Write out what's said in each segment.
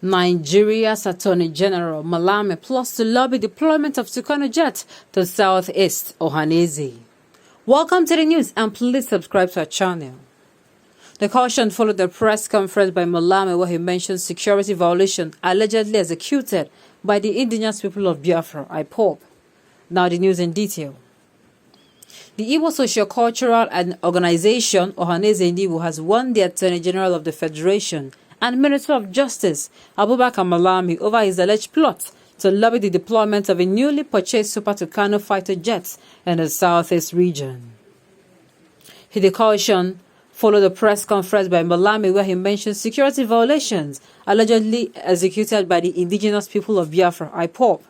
Nigeria's Attorney General Malami plots to lobby deployment of Tucano jet to southeast Ohanaeze. Welcome to the news and please subscribe to our channel. The caution followed the press conference by Malami where he mentioned security violation allegedly executed by the indigenous people of Biafra, IPOB. Now the news in detail. The Igbo Socio-Cultural and Organization Ohanaeze Igbo has warned the Attorney General of the Federation and Minister of Justice, Abubakar Malami, over his alleged plot to lobby the deployment of a newly purchased Super Tucano fighter jet in the southeast region. The caution followed a press conference by Malami where he mentioned security violations allegedly executed by the indigenous people of Biafra, IPOB.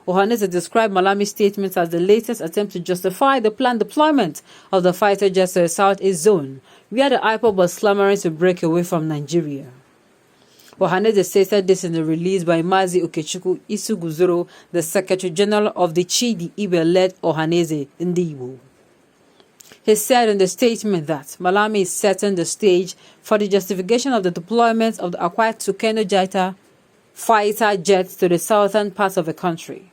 Ohanaeze described Malami's statements as the latest attempt to justify the planned deployment of the fighter jets to the southeast zone, where the IPOB was clamoring to break away from Nigeria. Ohanaeze stated this in a release by Mazi Okechukwu Isuguzoro, the Secretary General of the Chidi Ibe-led Ohanaeze Igbo. He said in the statement that Malami is setting the stage for the justification of the deployment of the acquired Tucano fighter jets to the southern parts of the country.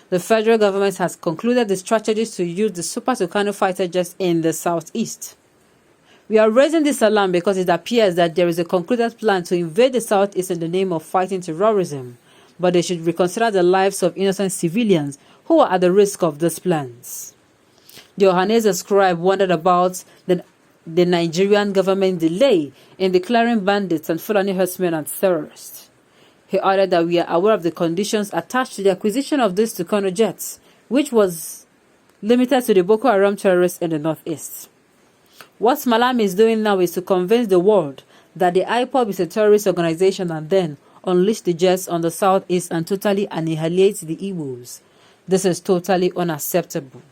The federal government has concluded the strategies to use the Super Tucano fighter jets in the southeast. We are raising this alarm because it appears that there is a concluded plan to invade the southeast in the name of fighting terrorism, but they should reconsider the lives of innocent civilians who are at the risk of these plans. The Ohanaeze scribe wondered about the Nigerian government delay in declaring bandits and Fulani herdsmen as terrorists. He added that we are aware of the conditions attached to the acquisition of these Tucano jets, which was limited to the Boko Haram terrorists in the northeast. What Malami is doing now is to convince the world that the IPOB is a terrorist organization and then unleash the jets on the southeast and totally annihilate the Igbos. This is totally unacceptable.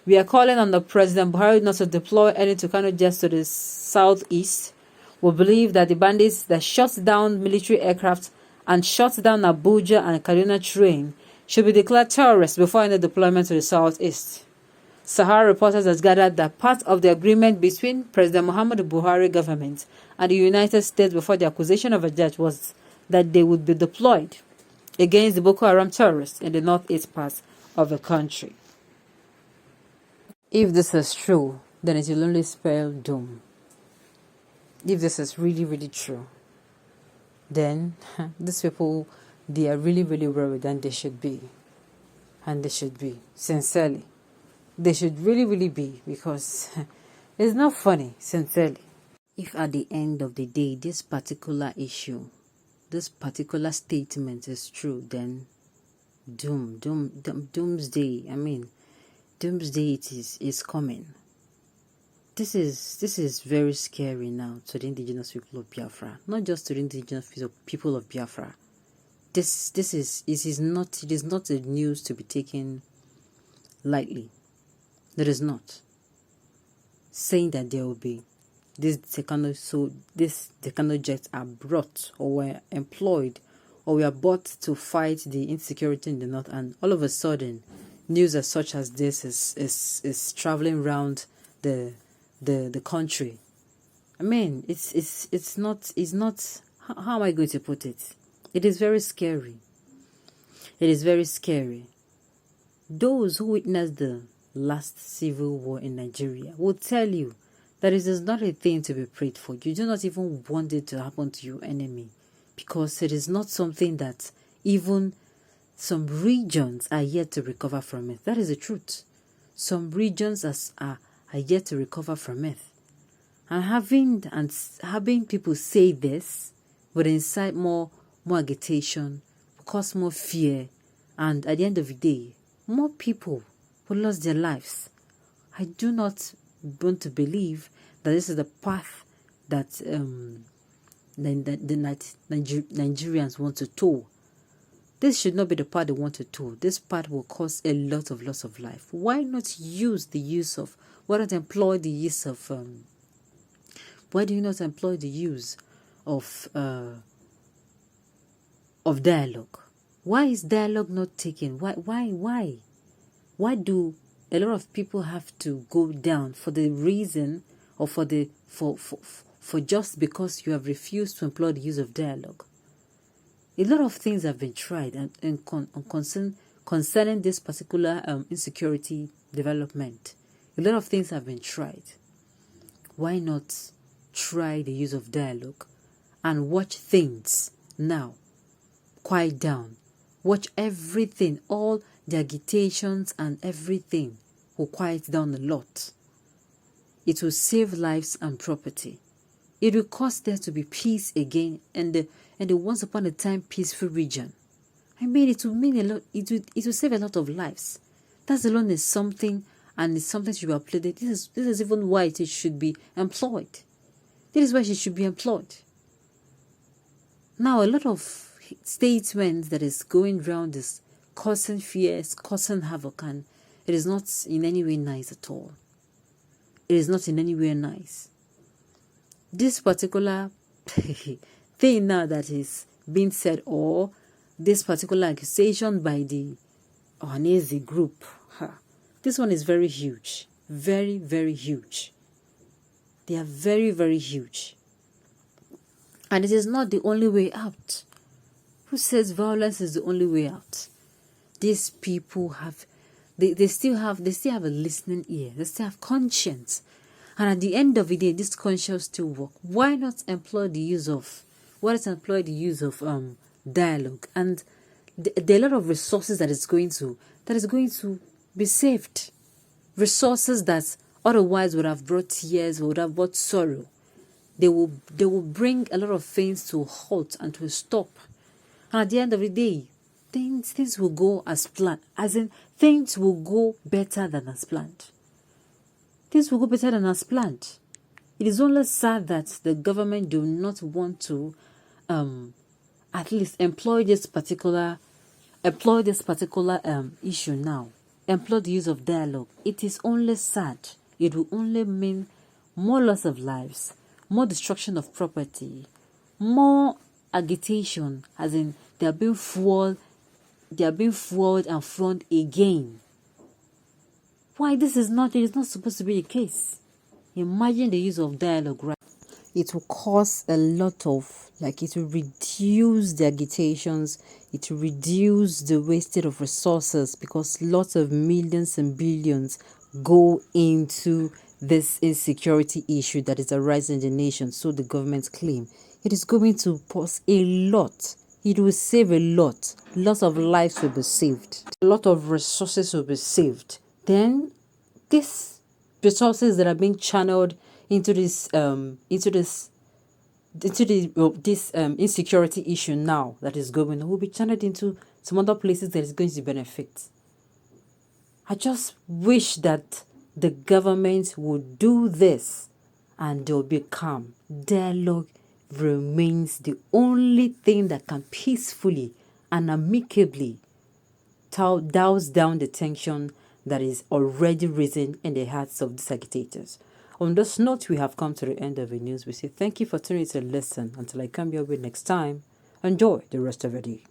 We are calling on the President Buhari not to deploy any Tucano jets to the southeast. We believe that the bandits that shot down military aircraft and shot down Abuja and Kaduna train should be declared terrorists before any deployment to the southeast. Sahara reporters has gathered that part of the agreement between President Muhammadu Buhari government and the United States before the acquisition of a jet was that they would be deployed against the Boko Haram terrorists in the northeast part of the country. If this is true, then it will only spell doom. If this is really, really true, then these people, they are really, really worried, and they should be. And they should be, sincerely. They should really, really be, because it's not funny, sincerely. If at the end of the day, this particular issue, this particular statement is true, then doomsday, doomsday is coming. This is very scary now to the indigenous people of Biafra, not just to the indigenous people of Biafra. It is not a news to be taken lightly. There is not. Saying that there will be these Tucano jets are brought or were employed or were bought to fight the insecurity in the north, and all of a sudden news as such as this is traveling around the country. It's not how am I going to put it? It is very scary. It is very scary. Those who witnessed the last civil war in Nigeria will tell you that it is not a thing to be prayed for. You do not even want it to happen to your enemy, because it is not something that even some regions are yet to recover from it. That is the truth. Some regions are yet to recover from it. And having people say this would incite more agitation, cause more fear, and at the end of the day, more people will lose their lives. I do not want to believe that this is the path that the Nigerians want to tow. This should not be the path they want to tow. This path will cause a lot of loss of life. Why not employ the use of dialogue? Why is dialogue not taken? Why do a lot of people have to go down for the reason or for just because you have refused to employ the use of dialogue? A lot of things have been tried concerning this particular insecurity development. A lot of things have been tried. Why not try the use of dialogue and watch things now quiet down? Watch everything, all the agitations and everything will quiet down a lot. It will save lives and property. It will cause there to be peace again and the once upon a time peaceful region. I mean, it will mean a lot. It will save a lot of lives. That alone is something, and it's something to be applauded. This is even why it should be employed. This is why it should be employed. Now, a lot of statements that is going around is causing fears, causing havoc, and it is not in any way nice at all. It is not in any way nice. This particular thing now that is being said, or this particular accusation by the Ohaneze group, this one is very huge. Very, very huge. They are very, very huge. And it is not the only way out. Who says violence is the only way out? These people have, they still have a listening ear. They still have conscience. And at the end of the day, this conscience still work. Why not employ the use of dialogue? And there are a lot of resources that is going to be saved. Resources that otherwise would have brought tears, would have brought sorrow. They will bring a lot of things to a halt and to a stop. And at the end of the day, things will go as planned. As in, things will go better than as planned. Things will go better than as planned. It is only sad that the government do not want to at least employ this particular issue now. Employ the use of dialogue. It is only sad. It will only mean more loss of lives, more destruction of property, more agitation, as in they are being fueled and fueled again. Why it is not supposed to be the case. Imagine the use of dialogue, right? It will cause a lot of, it will reduce the agitations, it will reduce the wastage of resources, because lots of millions and billions go into this insecurity issue that is arising in the nation, so the government claim. It is going to pause a lot. It will save a lot. Lots of lives will be saved. A lot of resources will be saved. Then these resources that are being channeled into this insecurity issue now that is going on will be channeled into some other places that is going to benefit. I just wish that the government would do this and there will be calm. Dialogue remains the only thing that can peacefully and amicably douse down the tension that is already risen in the hearts of these agitators. On this note, we have come to the end of the news. We say thank you for tuning to listen. Until I come your way next time, enjoy the rest of your day.